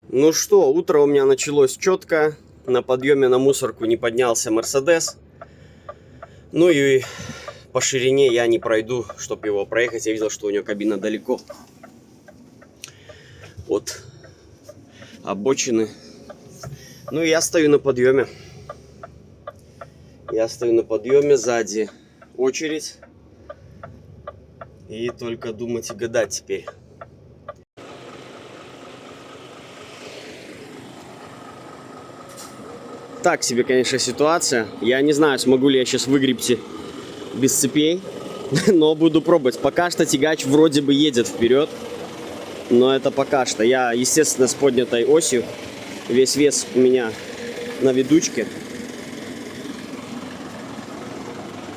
Ну что, утро у меня началось четко. На подъеме на мусорку не поднялся Мерседес. Ну и по ширине я не пройду, чтобы его проехать. Я видел, что у него кабина далеко от обочины. Ну и я стою на подъеме. Сзади очередь. И только думать и гадать теперь. Так себе, конечно, ситуация. Я не знаю, смогу ли я сейчас выгребти без цепей, но буду пробовать. Пока что тягач вроде бы едет вперед, но это пока что. Я, естественно, с поднятой осью. Весь вес у меня на ведучке.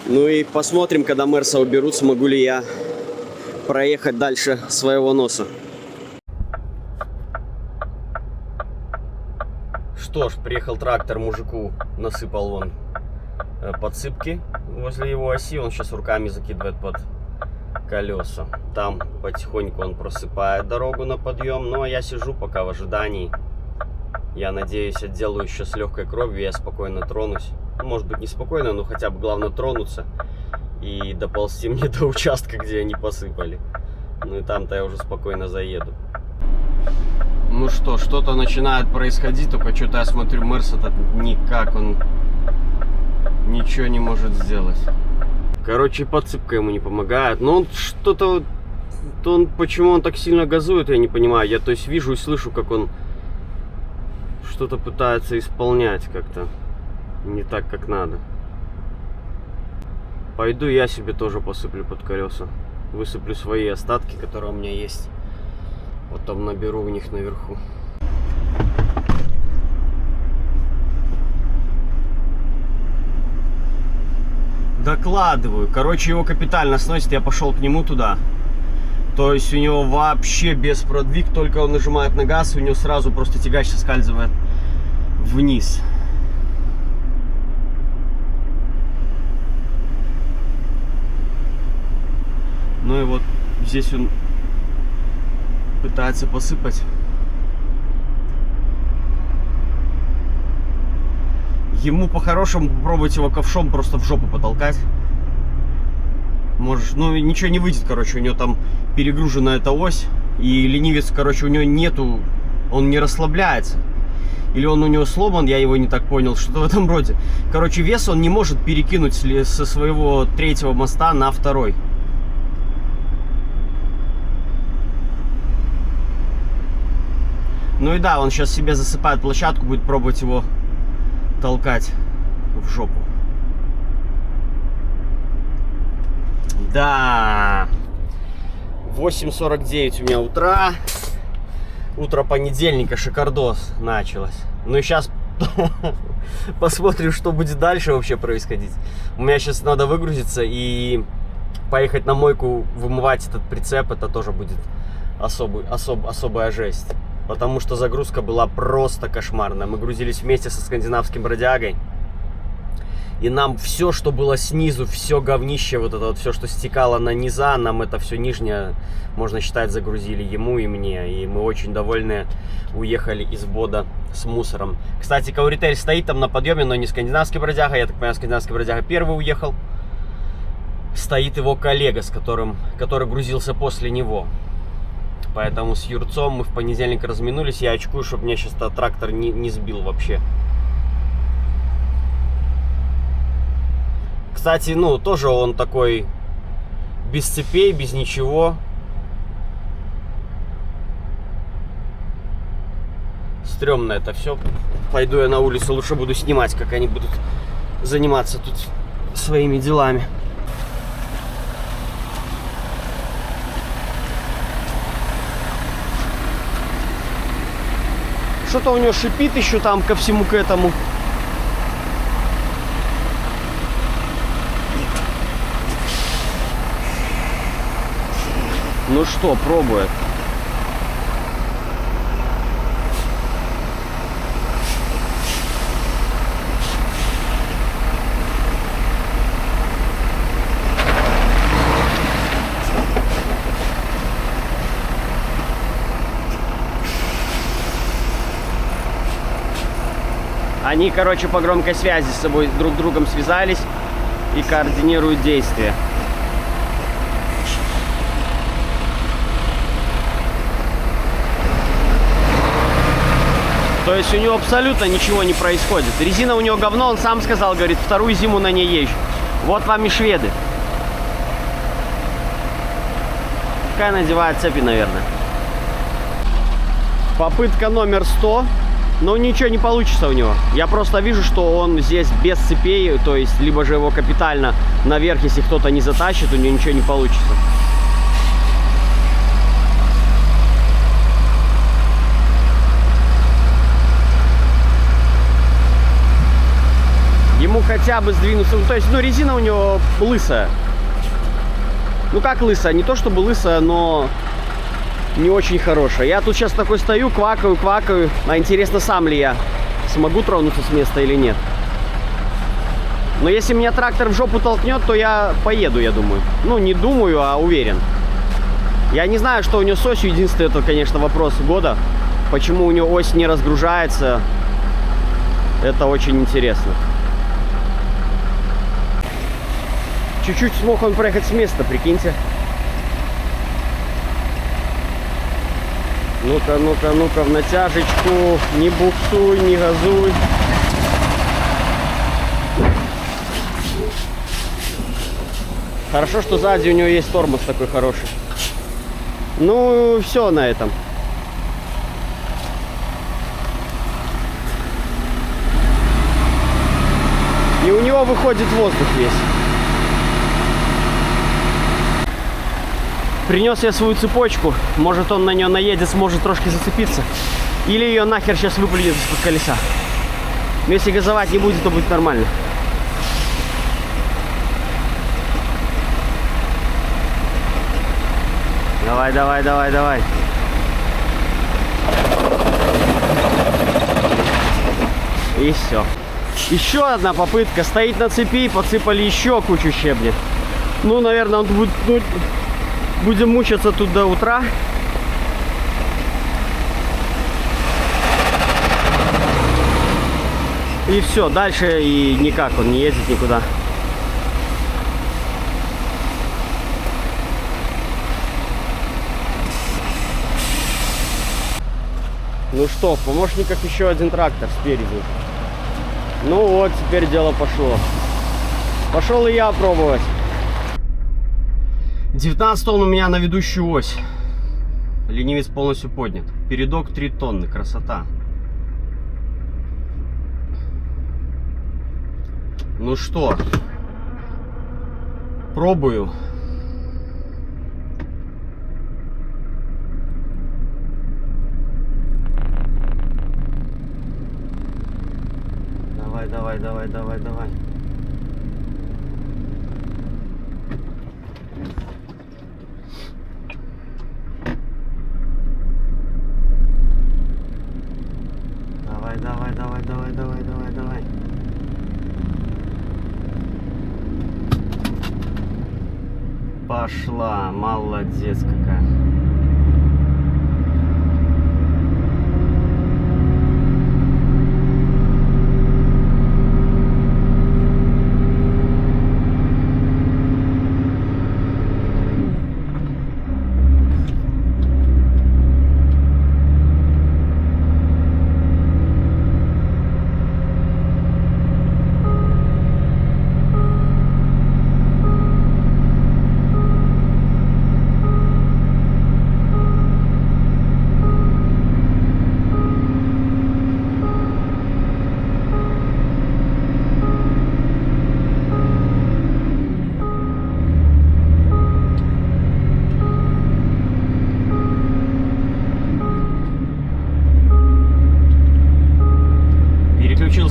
Ну и посмотрим, когда Мерса уберут, смогу ли я проехать дальше своего носа. Что ж, приехал трактор, мужику насыпал вон подсыпки возле его оси. Он сейчас руками закидывает под колеса. Там потихоньку он просыпает дорогу на подъем. Ну а я сижу пока в ожидании. Я надеюсь, отделаю еще с легкой кровью, я спокойно тронусь. Ну, может быть, не спокойно, но хотя бы главное тронуться и доползти мне до участка, где они посыпали. Ну и там-то я уже спокойно заеду. Ну что, что-то начинает происходить, только что-то я смотрю, Мерс этот никак, он ничего не может сделать. Короче, подсыпка ему не помогает. Но он что-то, почему он так сильно газует, я не понимаю. Я то есть вижу и слышу, как он что-то пытается исполнять как-то не так, как надо. Пойду я себе тоже посыплю под колеса. Высыплю свои остатки, которые у меня есть. Потом наберу у них наверху. Докладываю. Короче, его капитально сносит. Я пошел к нему туда. То есть у него вообще без продвиг. Только он нажимает на газ, и у него сразу просто тягач соскальзывает вниз. Ну и вот здесь он пытается посыпать. Ему по-хорошему попробовать его ковшом просто в жопу потолкать. Можешь, ну ничего не выйдет, короче, у него там перегружена эта ось. И ленивец, короче, у него нету, он не расслабляется. Или он у него сломан, я его не так понял, что-то в этом роде. Короче, вес он не может перекинуть со своего третьего моста на второй. Ну и да, он сейчас себе засыпает площадку, будет пробовать его толкать в жопу. Да, 8:49 у меня утра. Утро понедельника, шикардос началось. Ну и сейчас посмотрим, что будет дальше вообще происходить. У меня сейчас надо выгрузиться и поехать на мойку вымывать этот прицеп. Это тоже будет особая жесть. Потому что загрузка была просто кошмарная. Мы грузились вместе со скандинавским бродягой. И нам все, что было снизу, все говнище, вот это вот все, что стекало на низа, нам это все нижнее, можно считать, загрузили ему и мне. И мы очень довольны уехали из Бода с мусором. Кстати, Кауритель стоит там на подъеме, но не скандинавский бродяга. Я так понимаю, скандинавский бродяга первый уехал. Стоит его коллега, который грузился после него. Поэтому с Юрцом мы в понедельник разминулись. Я очкую, чтобы меня сейчас трактор не сбил вообще. Кстати, ну, тоже он такой без цепей, без ничего. Стремно это все. Пойду я на улицу, лучше буду снимать, как они будут заниматься тут своими делами. Что-то у него шипит еще там ко всему к этому. Ну что, пробует. Они, короче, по громкой связи с собой друг с другом связались и координируют действия. То есть у него абсолютно ничего не происходит. Резина у него говно, он сам сказал, говорит, вторую зиму на ней езжу. Вот вам и шведы. Пускай надевает цепи, наверное. Попытка номер 100. Но ничего не получится у него. Я просто вижу, что он здесь без цепей. То есть, либо же его капитально наверх, если кто-то не затащит, у него ничего не получится. Ему хотя бы сдвинуться. То есть, ну, резина у него лысая. Ну, как лысая? Не то чтобы лысая, но не очень хорошая. Я тут сейчас такой стою, квакаю. А интересно, сам ли я смогу тронуться с места или нет. Но если меня трактор в жопу толкнет, то я поеду, я думаю. Ну, не думаю, а уверен. Я не знаю, что у него с осью. Единственный, это, конечно, вопрос года. Почему у него ось не разгружается. Это очень интересно. Чуть-чуть смог он проехать с места, прикиньте. Ну-ка, ну-ка, ну-ка, в натяжечку. Не буксуй, не газуй. Хорошо, что сзади у него есть тормоз такой хороший. Ну, все на этом. И у него выходит воздух весь. Принес я свою цепочку. Может, он на нее наедет, сможет трошки зацепиться. Или ее нахер сейчас выплюнет из-под колеса. Но если газовать не будет, то будет нормально. Давай, давай, давай, давай. И все. Еще одна попытка. Стоит на цепи, подсыпали еще кучу щебня. Ну, наверное, он будет... Будем мучиться тут до утра. И все, дальше и никак он не ездит никуда. Ну что, в помощниках еще один трактор спереди. Ну вот, теперь дело пошло. Пошел и я пробовать. 19 тонн у меня на ведущую ось. Ленивец полностью поднят. Передок 3 тонны. Красота. Ну что, пробую. Давай, давай, давай, давай, давай. Давай, давай, давай, давай, давай, давай. Пошла, молодец какая.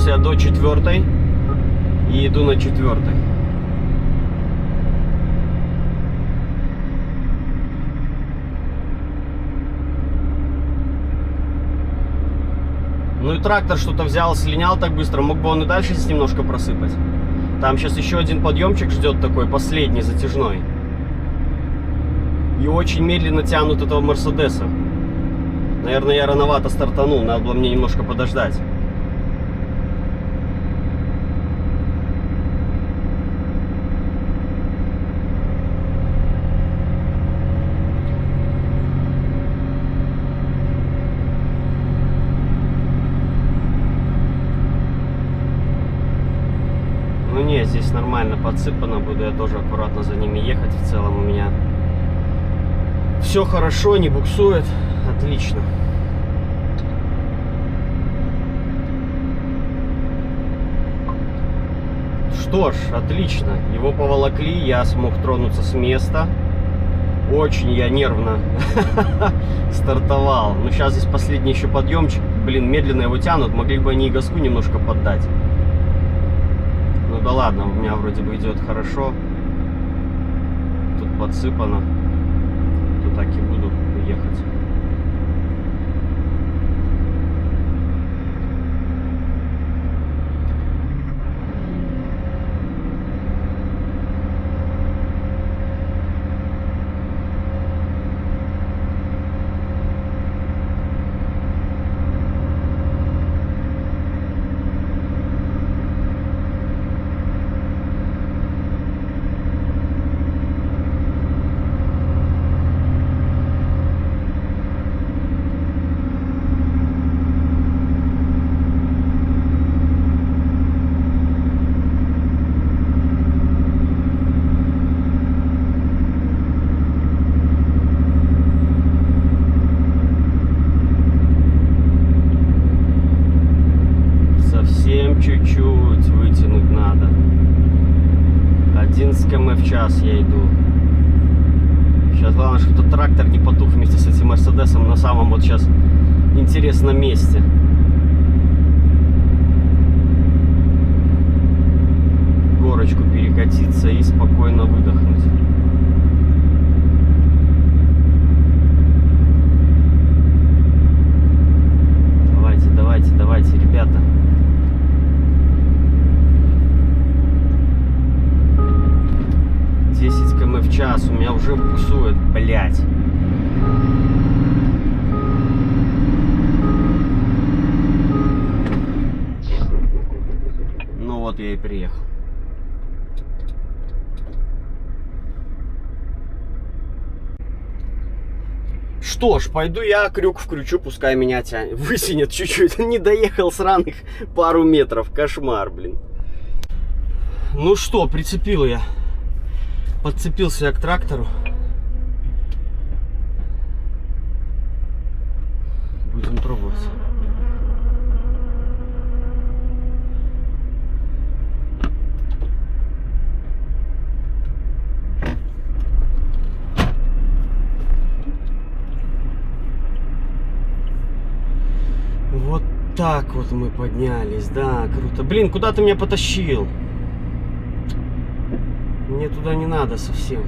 Я до 4-й и иду на 4-й. Ну и трактор что-то взял, слинял так быстро. Мог бы он и дальше здесь немножко просыпать. Там сейчас еще один подъемчик ждет такой, последний, затяжной. И очень медленно тянут этого Мерседеса. Наверное, я рановато стартанул, надо было мне немножко подождать. здесь нормально подсыпано. Буду я тоже аккуратно за ними ехать. В целом у меня все хорошо, не буксует. Отлично. Что ж, отлично. Его поволокли, я смог тронуться с места. Очень я нервно стартовал. Ну, сейчас здесь последний еще подъемчик. Блин, медленно его тянут. Могли бы они и газку немножко поддать. Ну да ладно, у меня вроде бы идет хорошо. Тут подсыпано. То так и буду ехать. Чуть-чуть вытянуть надо. 11 км в час я иду. Сейчас главное, чтобы этот трактор не потух вместе с этим Мерседесом на самом вот сейчас интересном месте. Горочку перекатиться и спокойно выдохнуть. Давайте, давайте, давайте, ребята. В час, у меня уже буксует, блять. Ну вот я и приехал. Что ж, пойду я крюк включу, пускай меня тянет. Высинет чуть-чуть. Не доехал сраных пару метров. Кошмар, блин. Ну что, прицепил я. Подцепился я к трактору. Будем пробовать. Вот так вот мы поднялись. Да, круто. Блин, куда ты меня потащил? Мне туда не надо совсем.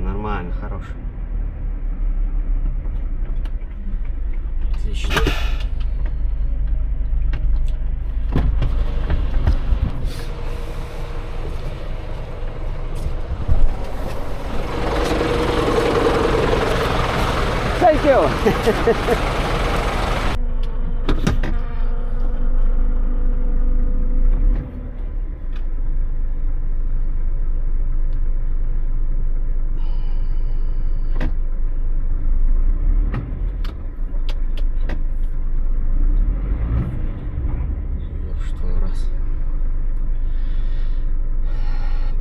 Нормально, хорош. Отлично. Thank you.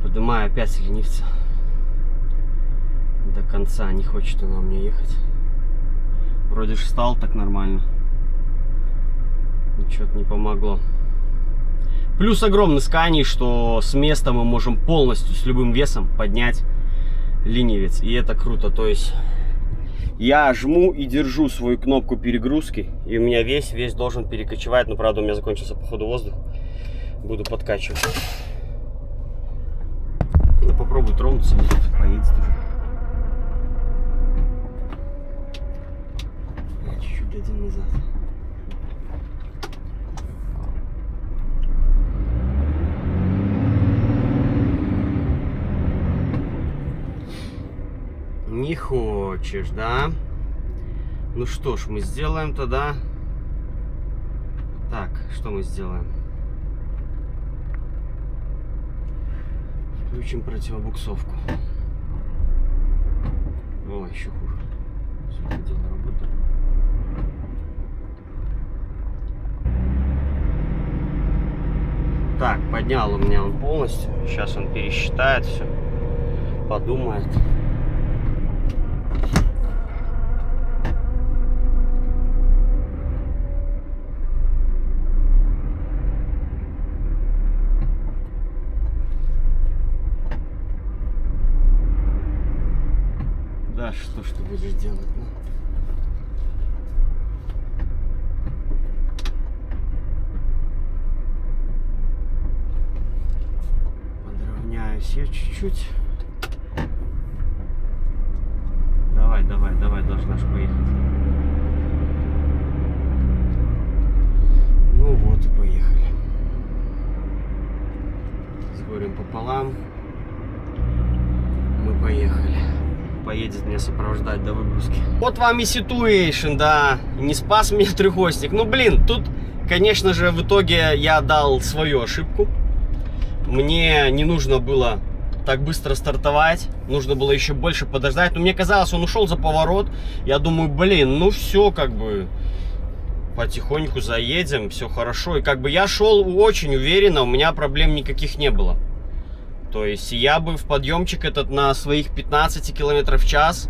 Поднимаю опять ленивца. До конца не хочет она у меня ехать. Вроде же стал так нормально. Ничего-то не помогло. Плюс огромный Scania, что с места мы можем полностью с любым весом поднять ленивец. И это круто. То есть я жму и держу свою кнопку перегрузки. И у меня весь должен перекочевать. Но правда у меня закончился походу воздух. Буду подкачивать. Ну, попробуй тронуться, поедет уже. Чуть-чуть дадим назад. Не хочешь, да? Ну что ж, мы сделаем тогда. Так, что мы сделаем? Включим противобуксовку. О, еще хуже. Все это дело работает. Так, поднял у меня он полностью. Сейчас он пересчитает все. Подумает. Да, что ж ты будешь делать, ну? Подровняюсь я чуть-чуть. Давай, давай, давай, должна ж поехать. Ну вот и поехали. С горем пополам. Мы поехали. Поедет меня сопровождать до выгрузки. Вот вам и ситуэйшн, да. Не спас меня трехосник. Ну, блин, тут, конечно же, в итоге я дал свою ошибку. Мне не нужно было так быстро стартовать. Нужно было еще больше подождать. Но мне казалось, он ушел за поворот. Я думаю, блин, ну все, как бы, потихоньку заедем, все хорошо. И как бы я шел очень уверенно, у меня проблем никаких не было. То есть я бы в подъемчик этот на своих 15 км в час,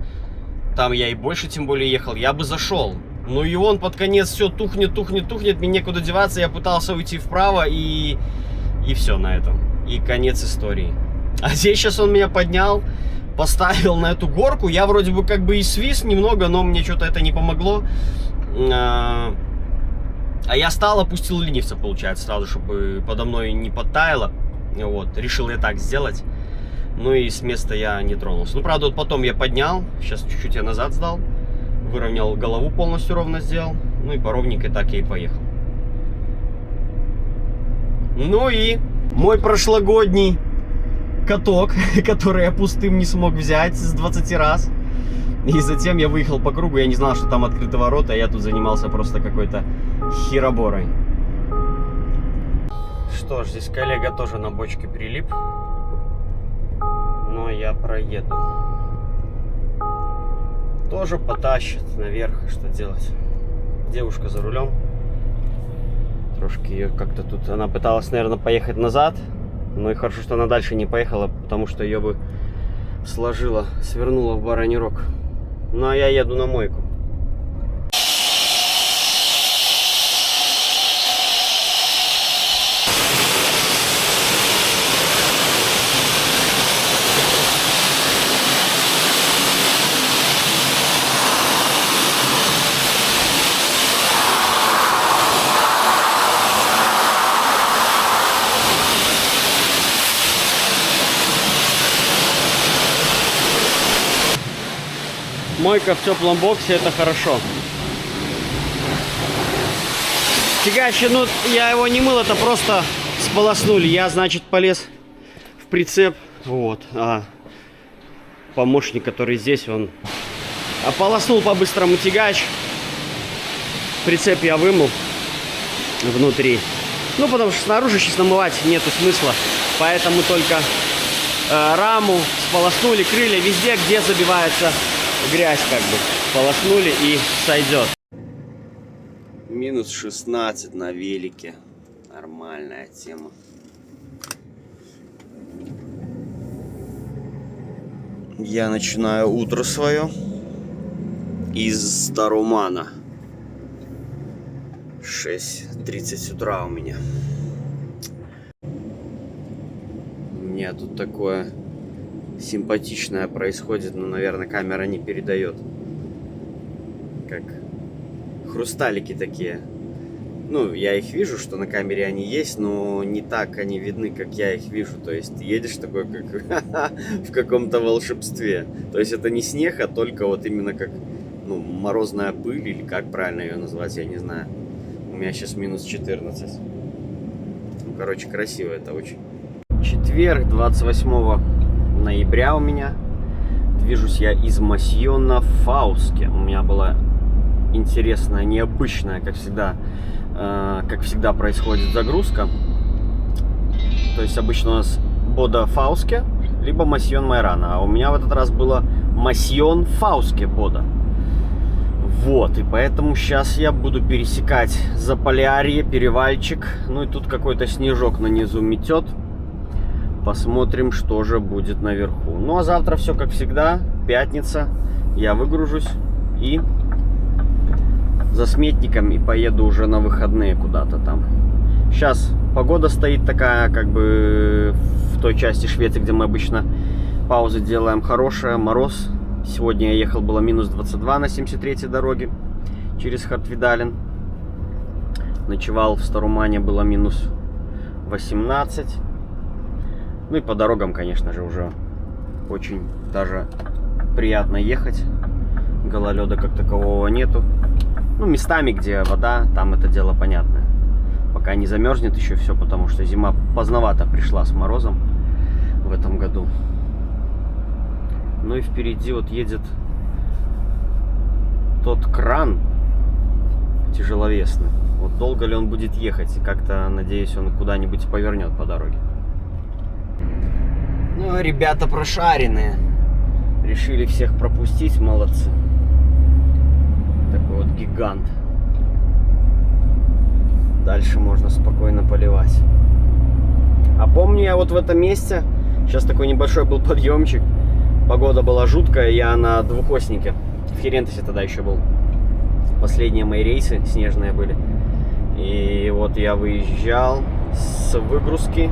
там я и больше тем более ехал, я бы зашел. Ну и он под конец все тухнет, тухнет, тухнет, мне некуда деваться, я пытался уйти вправо и все на этом. И конец истории. А здесь сейчас он меня поднял, поставил на эту горку, я вроде бы как бы и свис немного, но мне что-то это не помогло. А я стал, опустил ленивца, получается, сразу, чтобы подо мной не подтаяло. Вот, решил я так сделать. Ну и с места я не тронулся. Ну, правда, вот потом я поднял. Сейчас чуть-чуть я назад сдал. Выровнял голову, полностью ровно сделал. Ну и по ровненькой так я и поехал. Ну и мой прошлогодний каток, который я пустым не смог взять с 20 раз. И затем я выехал по кругу. Я не знал, что там открыты ворота. Я тут занимался просто какой-то хероборой. Что ж, здесь коллега тоже на бочке прилип, но я проеду. Тоже потащит наверх, что делать. Девушка за рулем. Трошки ее как-то тут, она пыталась, наверное, поехать назад, но и хорошо, что она дальше не поехала, потому что ее бы сложила, свернула в бараний рог. Ну а я еду на мойку. Мойка в теплом боксе, это хорошо. Фигаще, ну я его не мыл, это просто сполоснули. Я, значит, полез в прицеп. Вот. А помощник, который здесь, он ополоснул по-быстрому тягач. Прицеп я вымыл внутри. Ну, потому что снаружи сейчас намывать нету смысла. Поэтому только раму сполоснули, крылья, везде, где забивается грязь, как бы полоснули и сойдет. Минус 16 на велике. Нормальная тема. Я начинаю утро свое из Старумана. 6:30 утра у меня. У меня тут такое симпатичное происходит, но, наверное, камера не передает. Как хрусталики такие. Ну, я их вижу, что на камере они есть, но не так они видны, как я их вижу. То есть едешь такой, как в каком-то волшебстве. То есть это не снег, а только вот именно как, ну, морозная пыль, или как правильно ее назвать, я не знаю. У меня сейчас минус 14. Ну, короче, красиво это очень. Четверг, 28 ноября у меня. Движусь я из Масьё на Фауске. У меня была интересная, необычная, как всегда происходит загрузка. То есть обычно у нас Бода Фауске, либо Масьон Майрана. А у меня в этот раз было Масьон Фауске Бода. Вот, и поэтому сейчас я буду пересекать Заполярье, перевальчик. Ну и тут какой-то снежок на низу метет. Посмотрим, что же будет наверху. Ну а завтра все как всегда, пятница. Я выгружусь и за сметником и поеду уже на выходные куда-то там. Сейчас погода стоит такая, как бы в той части Швеции, где мы обычно паузы делаем, хорошая, мороз. Сегодня я ехал, было минус 22 на 73-й дороге через Хартвидален. Ночевал в Старумане, было минус 18. Ну и по дорогам, конечно же, уже очень даже приятно ехать. Гололеда как такового нету. Ну, местами, где вода, там это дело понятное. Пока не замерзнет еще все, потому что зима поздновато пришла с морозом в этом году. Ну и впереди вот едет тот кран тяжеловесный. Вот долго ли он будет ехать? И как-то, надеюсь, он куда-нибудь повернет по дороге. Ну, ребята прошаренные. Решили всех пропустить, молодцы. Такой вот гигант. Дальше можно спокойно поливать. А помню я вот в этом месте, сейчас такой небольшой был подъемчик. Погода была жуткая, я на двухоснике. В Херентесе тогда еще был. Последние мои рейсы снежные были. И вот я выезжал с выгрузки.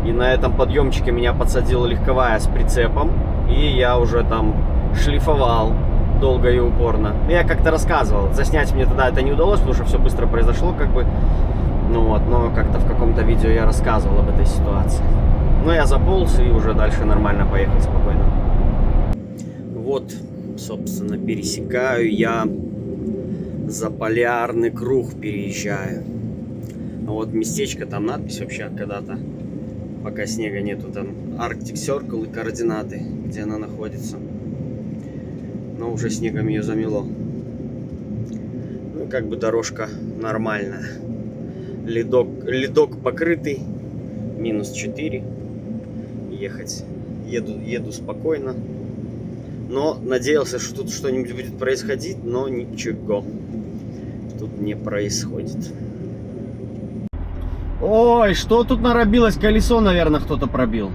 И на этом подъемчике меня подсадила легковая с прицепом. И я уже там шлифовал долго и упорно. Я как-то рассказывал. Заснять мне тогда это не удалось, потому что все быстро произошло, как бы. Ну вот, но как-то в каком-то видео я рассказывал об этой ситуации. Но я заполз и уже дальше нормально поехал спокойно. Вот, собственно, пересекаю я Заполярный круг, переезжаю. А вот местечко, там надпись вообще когда-то, пока снега нету, там Arctic Circle и координаты, где она находится. Но уже снегом ее замело. Ну, как бы дорожка нормальная. Ледок покрытый, минус 4. Ехать. Еду спокойно. Но надеялся, что тут что-нибудь будет происходить, но ничего тут не происходит. Ой, что тут наробилось? Колесо, наверное, кто-то пробил.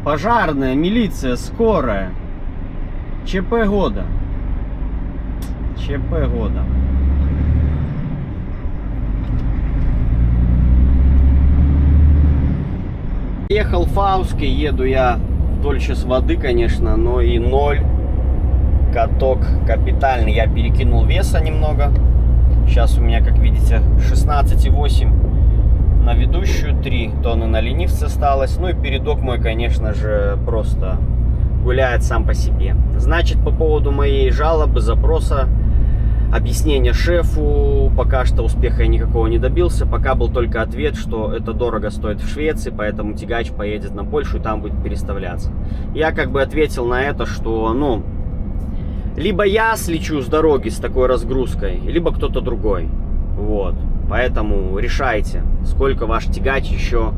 Пожарная, милиция, скорая. ЧП года. ЧП года. Ехал в Фауске, еду я вдоль сейчас воды, конечно, но и 0. Каток капитальный. Я перекинул веса немного. Сейчас у меня, как видите, 16,8 на ведущую, 3 тонны на ленивце осталось. Ну и передок мой, конечно же, просто гуляет сам по себе. Значит, по поводу моей жалобы, запроса, объяснения шефу, пока что успеха я никакого не добился. Пока был только ответ, что это дорого стоит в Швеции, поэтому тягач поедет на Польшу и там будет переставляться. Я как бы ответил на это, что, ну, либо я слечу с дороги с такой разгрузкой, либо кто-то другой. Вот. Поэтому решайте, сколько ваш тягач еще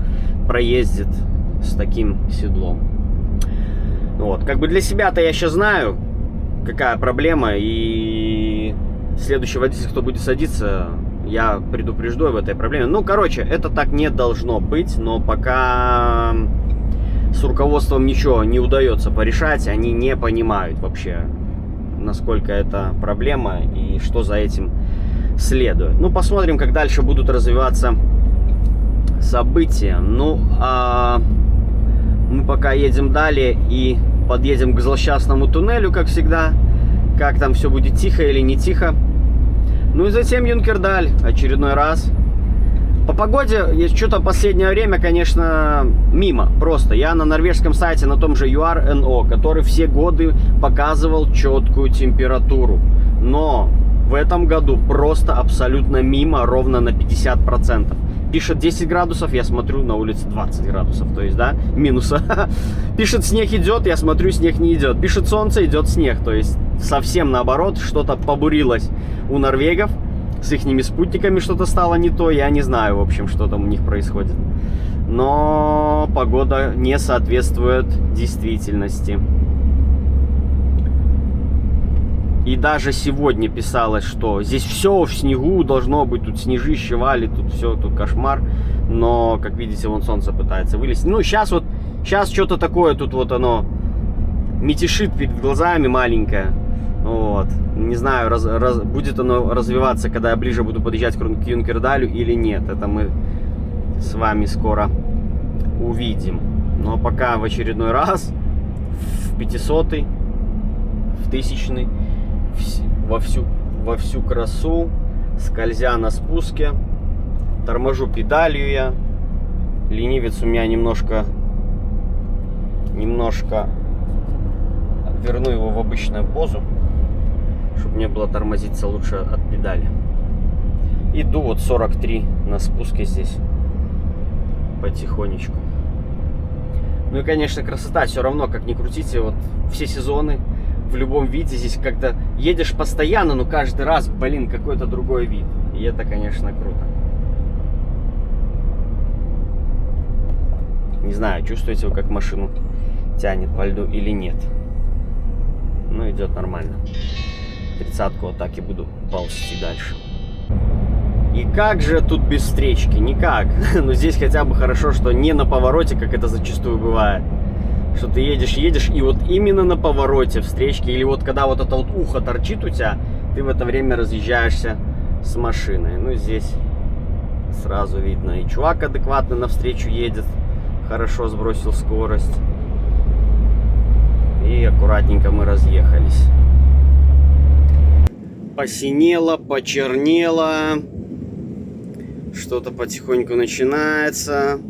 проездит с таким седлом. Вот. Как бы для себя-то я сейчас знаю, какая проблема. И следующий водитель, кто будет садиться, я предупрежду об этой проблеме. Ну, короче, это так не должно быть. Но пока с руководством ничего не удается порешать, они не понимают вообще, насколько это проблема и что за этим следует. Ну, посмотрим, как дальше будут развиваться события. Ну, а мы пока едем далее и подъедем к злосчастному туннелю, как всегда. Как там все будет, тихо или не тихо. Ну и затем Юнкердаль очередной раз. По погоде, что-то в последнее время, конечно, мимо. Просто я на норвежском сайте, на том же URNO, который все годы показывал четкую температуру. Но в этом году просто абсолютно мимо, ровно на 50%. Пишет 10 градусов, я смотрю, на улице 20 градусов. То есть, да, минуса. Пишет, снег идет, я смотрю, снег не идет. Пишет, солнце, идет снег. То есть, совсем наоборот, что-то побурилось у норвегов. с ихними спутниками что-то стало не то. Я не знаю, в общем, что там у них происходит. Но погода не соответствует действительности. И даже сегодня писалось, что здесь все в снегу должно быть, тут снежище валит, тут все, тут кошмар. Но, как видите, вон солнце пытается вылезти. Ну, сейчас что-то такое, тут вот оно мельтешит перед глазами маленькое. Вот. Не знаю, будет оно развиваться, когда я ближе буду подъезжать к Юнкердалю или нет. Это мы с вами скоро увидим. Но пока в очередной раз в 500-й, в 1000-й, во всю красу, скользя на спуске, торможу педалью я. Ленивец у меня немножко верну его в обычную позу, чтобы мне было тормозиться лучше от педали. Иду вот 43 на спуске здесь потихонечку. Ну и, конечно, красота. Все равно, как ни крутите, вот все сезоны в любом виде здесь как-то едешь постоянно, но каждый раз, блин, какой-то другой вид. И это, конечно, круто. Не знаю, чувствуете вы, как машину тянет по льду или нет. Ну, идет нормально. 30-ку вот так и буду ползти дальше. И как же тут без встречки? Никак. Но здесь хотя бы хорошо, что не на повороте, как это зачастую бывает. Что ты едешь, и вот именно на повороте встречки, или вот когда вот это вот ухо торчит у тебя, ты в это время разъезжаешься с машиной. Ну, здесь сразу видно. И чувак адекватно навстречу едет. Хорошо сбросил скорость. И аккуратненько мы разъехались. Посинело, почернело. Что-то потихоньку начинается.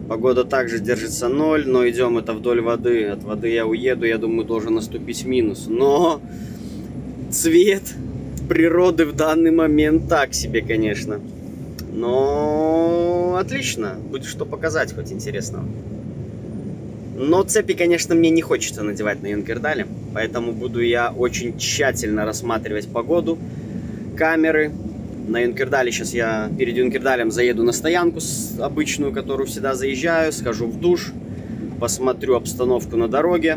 Погода также держится 0, но идем это вдоль воды. От воды я уеду, я думаю, должен наступить минус. Но цвет природы в данный момент так себе, конечно. Но отлично, будет что показать, хоть интересного. Но цепи, конечно, мне не хочется надевать на Юнкердале, поэтому буду я очень тщательно рассматривать погоду, камеры. На Юнкердале сейчас я перед Юнкердалем заеду на стоянку обычную, которую всегда заезжаю, схожу в душ, посмотрю обстановку на дороге,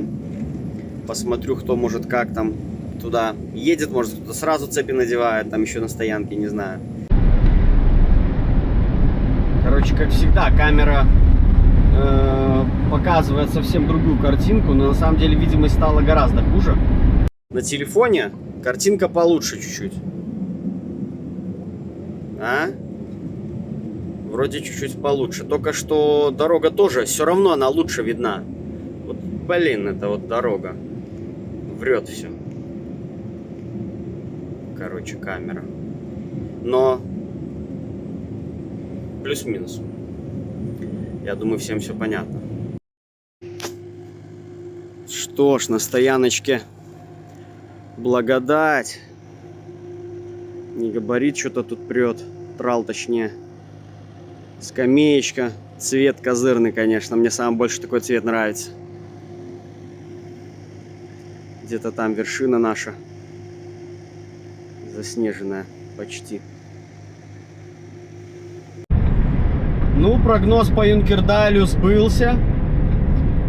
посмотрю, кто может как там туда едет, может кто-то сразу цепи надевает, там еще на стоянке, не знаю. Короче, как всегда, камера показывает совсем другую картинку, но на самом деле видимость стала гораздо хуже. На телефоне картинка получше чуть-чуть. Вроде чуть-чуть получше. Только что дорога тоже, все равно она лучше видна. Вот, блин, это вот дорога. Врет все. Короче, камера. Но плюс-минус. Я думаю, всем все понятно. Что ж, на стояночке благодать. Не габарит, что-то тут прет. Трал, точнее. Скамеечка. Цвет козырный, конечно. Мне самый больше такой цвет нравится. Где-то там вершина наша. Заснеженная почти. Ну, прогноз по Юнкердалю сбылся.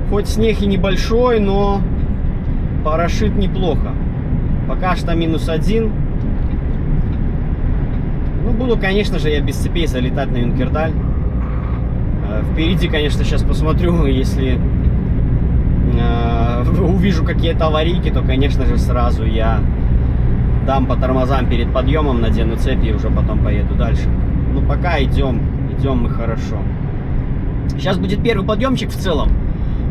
Хоть снег и небольшой, но порошит неплохо. Пока что -1. Ну, буду, конечно же, я без цепей залетать на Юнкердаль. Впереди, конечно, сейчас посмотрю, если увижу какие-то аварийки, то, конечно же, сразу я дам по тормозам перед подъемом, надену цепи и уже потом поеду дальше. Ну, пока идем мы хорошо. Сейчас будет первый подъемчик в целом.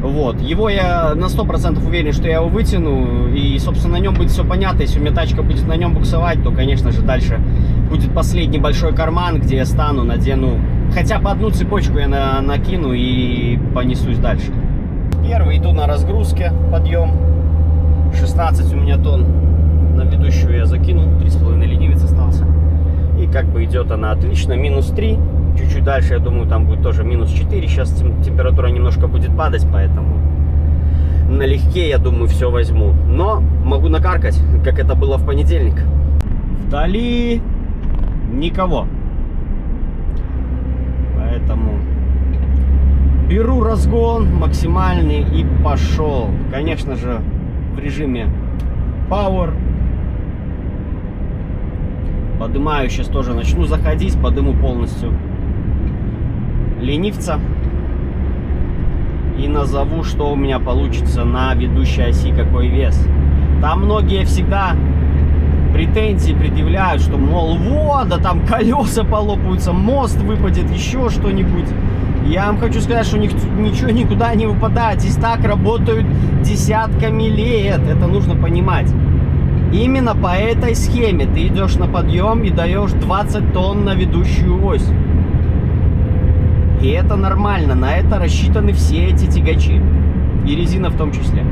Вот, его я на 100% уверен, что я его вытяну. И, собственно, на нем будет все понятно. Если у меня тачка будет на нем буксовать, то, конечно же, дальше будет последний большой карман, где я стану, надену. Хотя бы одну цепочку я накину и понесусь дальше. Первый иду на разгрузке, подъем. 16 у меня тонн. На ведущую я закинул, 3,5 ленивец остался. И как бы идет она отлично, -3. Чуть-чуть дальше, я думаю, там будет тоже -4. Сейчас температура немножко будет падать, поэтому налегке, я думаю, все возьму. Но могу накаркать, как это было в понедельник. Вдали никого. Поэтому беру разгон максимальный и пошел. Конечно же, в режиме Power. Подымаю, сейчас тоже начну заходить, подыму полностью ленивца. И назову, что у меня получится на ведущей оси, какой вес. Там многие всегда претензии предъявляют, что, мол, вот, да там колеса полопаются, мост выпадет, еще что-нибудь. Я вам хочу сказать, что ничего никуда не выпадает. Здесь так работают десятками лет. Это нужно понимать. Именно по этой схеме ты идешь на подъем и даешь 20 тонн на ведущую ось. И это нормально. На это рассчитаны все эти тягачи. И резина в том числе.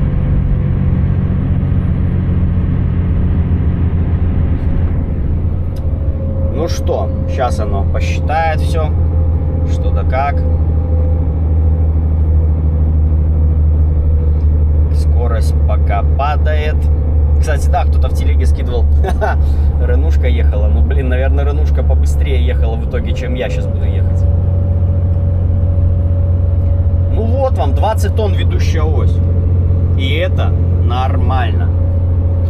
Ну что, сейчас оно посчитает все, что да как. Скорость пока падает. Кстати, да, кто-то в телеге скидывал. Ренушка ехала. Ну, блин, наверное, Ренушка побыстрее ехала в итоге, чем я сейчас буду ехать. Ну вот вам, 20 тонн ведущая ось. И это нормально.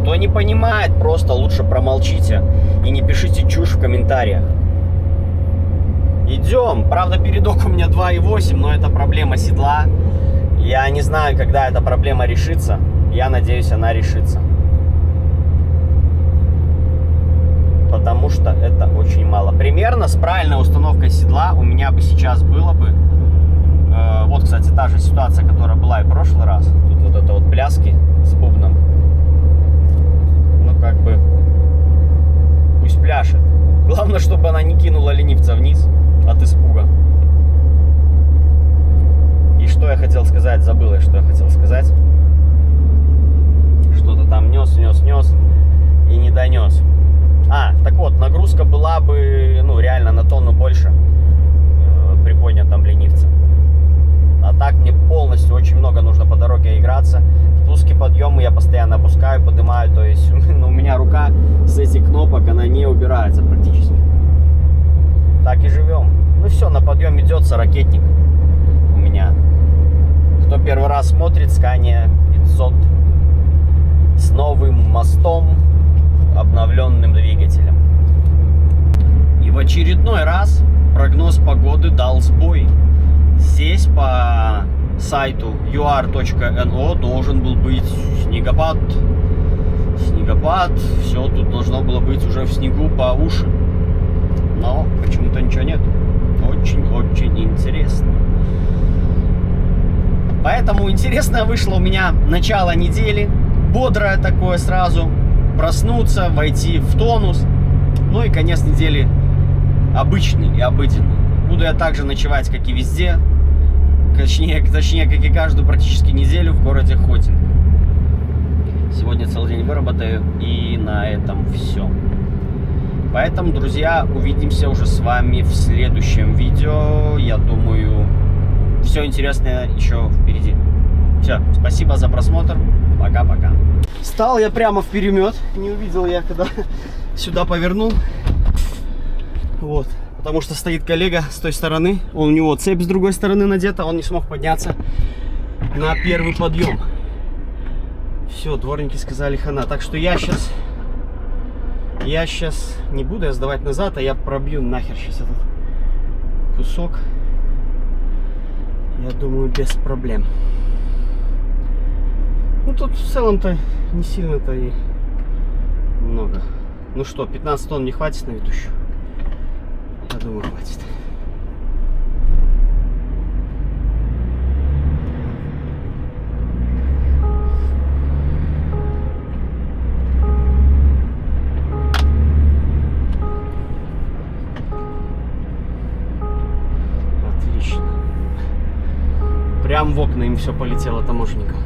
Кто не понимает, просто лучше промолчите. И не пишите чушь в комментариях. Идем. Правда, передок у меня 2,8, но это проблема седла. Я не знаю, когда эта проблема решится. Я надеюсь, она решится. Потому что это очень мало. Примерно с правильной установкой седла у меня бы сейчас было бы... вот, кстати, та же ситуация, которая была и в прошлый раз. Тут вот это вот пляски с бубном. Ну, как бы... Пусть пляшет. Главное, чтобы она не кинула ленивца вниз от испуга. И что я хотел сказать? Забыл я, что я хотел сказать. Что-то там нес и не донес. Так вот, нагрузка была бы, ну, реально на тонну больше при поднятом ленивце. А так мне полностью очень много нужно по дороге играться. Спуски, подъемы я постоянно опускаю, поднимаю. То есть у меня рука с этих кнопок, она не убирается практически. Так и живем. Ну все, на подъем идется ракетник у меня. Кто первый раз смотрит, Scania 500 с новым мостом, обновленным двигателем. И в очередной раз прогноз погоды дал сбой. Здесь по сайту ur.no должен был быть снегопад. Все тут должно было быть уже в снегу по уши. Но почему-то ничего нет. Очень-очень интересно. Поэтому интересное вышло у меня начало недели. Бодрое такое сразу. Проснуться, войти в тонус. Ну и конец недели обычный и обыденный. Буду я также ночевать, как и везде. Точнее, как и каждую практически неделю в городе Хотинг. Сегодня целый день выработаю. И на этом все. Поэтому, друзья, увидимся уже с вами в следующем видео. Я думаю, все интересное еще впереди. Все, спасибо за просмотр. Пока-пока. Стал я прямо в перемет. Не увидел я, когда сюда повернул. Вот. Потому что стоит коллега с той стороны. У него цепь с другой стороны надета. Он не смог подняться на первый подъем. Все, дворники сказали хана. Так что я сейчас не буду сдавать назад, а я пробью нахер сейчас этот кусок. Я думаю, без проблем. Ну тут в целом-то не сильно-то и много. Ну что, 15 тонн не хватит на ведущую? Я думаю, хватит. Отлично. Прям в окна им все полетело таможенникам.